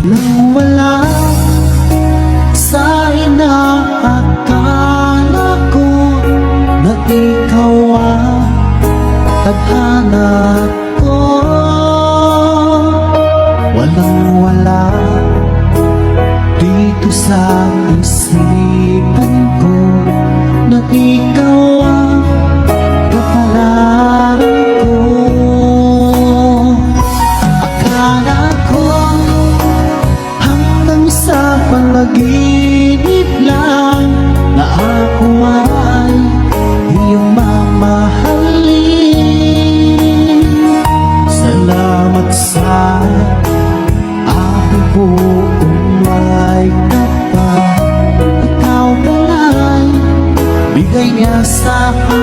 Nang wala sa inaakala ko na ikaw ang tadhana ko. Walang-wala dito sa isipan ko na ikaw ang kapalaran ko. Akala ko hanggang sa panaginip lang na ako ay iyong mamahalin. Salamat sa aking buong may kapal. Ikaw pala'y bigay niya sa akin